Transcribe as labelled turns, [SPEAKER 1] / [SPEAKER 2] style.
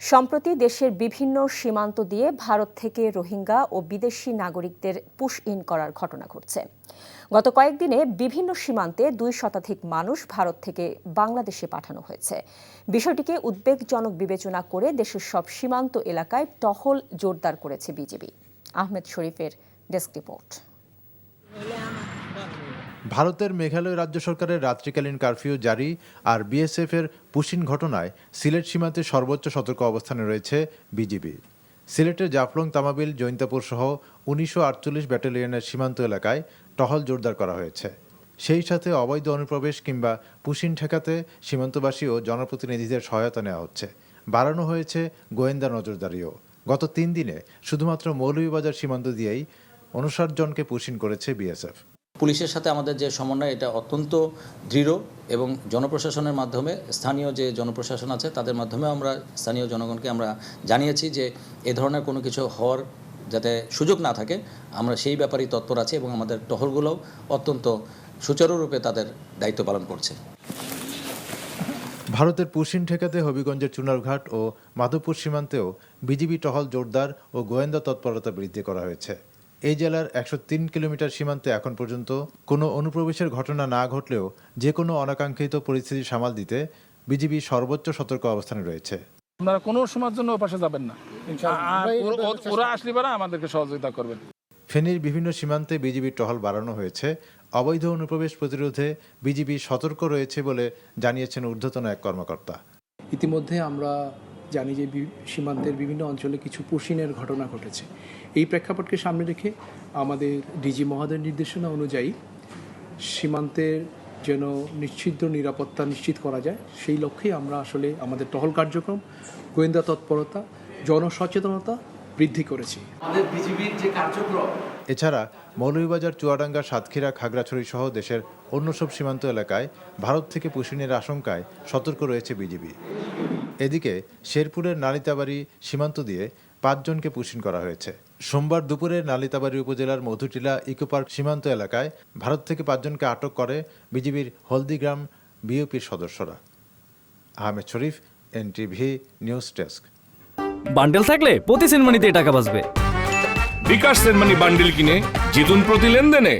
[SPEAKER 1] সম্প্রতি দেশের বিভিন্ন সীমান্ত দিয়ে ভারত থেকে রোহিঙ্গা ও বিদেশি নাগরিকদের পুশ ইন করার ঘটনা ঘটছে। গত কয়েকদিনে বিভিন্ন সীমান্তে ২ শতাধিক মানুষ ভারত থেকে বাংলাদেশে পাঠানো হয়েছে। বিষয়টিকে উদ্বেগজনক বিবেচনা করে দেশের সব সীমান্ত এলাকায় টহল জোরদার করেছে বিজিবি। আহমেদ শরীফের ডেস্ক রিপোর্ট।
[SPEAKER 2] ভারতের মেঘালয় রাজ্য সরকারের রাত্রিকালীন কারফিউ জারি আর বিএসএফের পুশিন ঘটনায় সিলেট সীমান্তে সর্বোচ্চ সতর্ক অবস্থানে রয়েছে বিজিবি। সিলেটের জাফলং, তামাবিল, জৈন্তাপুর সহ ১৯৪৮ ব্যাটালিয়নের সীমান্ত এলাকায় টহল জোরদার করা হয়েছে। সেই সাথে অবৈধ অনুপ্রবেশ কিংবা পুশিন ঠেকাতে সীমান্তবাসী ও জনপ্রতিনিধিদের সহায়তা নেওয়া হচ্ছে। বাড়ানো হয়েছে গোয়েন্দা নজরদারিও। গত ৩ দিনে শুধুমাত্র মৌলভীবাজার সীমান্ত দিয়েই ৫৯ জনকে পুশিন করেছে বিএসএফ।
[SPEAKER 3] পুলিশের সাথে আমাদের যে সমন্বয়, এটা অত্যন্ত দৃঢ় এবং জনপ্রশাসনের মাধ্যমে, স্থানীয় যে জনপ্রশাসন আছে তাদের মাধ্যমে আমরা স্থানীয় জনগণকে আমরা জানিয়েছি যে এ ধরনের কোনো কিছু হওয়ার যাতে সুযোগ না থাকে, আমরা সেই ব্যাপারেই তৎপর আছি এবং আমাদের টহলগুলোও অত্যন্ত সুচারুরূপে তাদের দায়িত্ব পালন করছে।
[SPEAKER 2] ভারতের পুশিন ঠেকাতে হবিগঞ্জের চুনারঘাট ও মাধবপুর সীমান্তেও বিজিবি টহল জোরদার ও গোয়েন্দা তৎপরতা বৃদ্ধি করা হয়েছে। এই জেলার ১০৩ কিলোমিটার সীমান্তে এখন পর্যন্ত কোনো অনুপ্রবেশের ঘটনা না ঘটলেও যে কোনো অনাকাঙ্ক্ষিত পরিস্থিতি সামাল দিতে বিজিবি সর্বোচ্চ সতর্ক অবস্থানে রয়েছে।
[SPEAKER 4] আপনারা কোনো সময়ের জন্য ওপাশে যাবেন না, ওরা আসলে পারা আমাদেরকে সহযোগিতা করবেন।
[SPEAKER 2] ফেনীর বিভিন্ন সীমান্তে বিজিবির টহল বাড়ানো হয়েছে। অবৈধ অনুপ্রবেশ প্রতিরোধে বিজিবি সতর্ক রয়েছে বলে জানিয়েছেন ঊর্ধ্বতন এক কর্মকর্তা।
[SPEAKER 5] ইতিমধ্যে আমরা জানি যে সীমান্তের বিভিন্ন অঞ্চলে কিছু পুশিনের ঘটনা ঘটেছে। এই প্রেক্ষাপটকে সামনে রেখে আমাদের ডিজি মহোদয়ের নির্দেশনা অনুযায়ী সীমান্তের যেন নিশ্চিত নিরাপত্তা নিশ্চিত করা যায়, সেই লক্ষ্যেই আমরা আসলে আমাদের টহল কার্যক্রম, গোয়েন্দা তৎপরতা, জনসচেতনতা বৃদ্ধি করেছি।
[SPEAKER 6] আমাদের বিজিবির যে কার্যক্রম,
[SPEAKER 2] এছাড়া মৌলভীবাজার, চুয়াডাঙ্গা, সাতক্ষীরা, খাগড়াছড়ি সহ দেশের অন্য সব সীমান্ত এলাকায় ভারত থেকে পুশিনের আশঙ্কায় সতর্ক রয়েছে বিজিবি। এদিকে শেরপুরের নালিতাবাড়ি সীমান্ত দিয়ে ৫ জনকে পুশিন করা হয়েছে। সোমবার দুপুরে নালিতাবাড়ি উপজেলার মধুটিলা ইকোপার্ক সীমান্ত এলাকায় ভারত থেকে ৫ জনকে আটক করে বিজিবির হলদিগ্রাম বিওপির সদস্যরা। আহমেদ শরীফ, এনটিভি নিউজ ডেস্ক।
[SPEAKER 7] বান্ডেল থাকলে প্রতি সেনমানিতে টাকা বাঁচবে।
[SPEAKER 8] বিকাশ সেনমানি বান্ডেল কিনে জিতুন প্রতি লেনদেনে।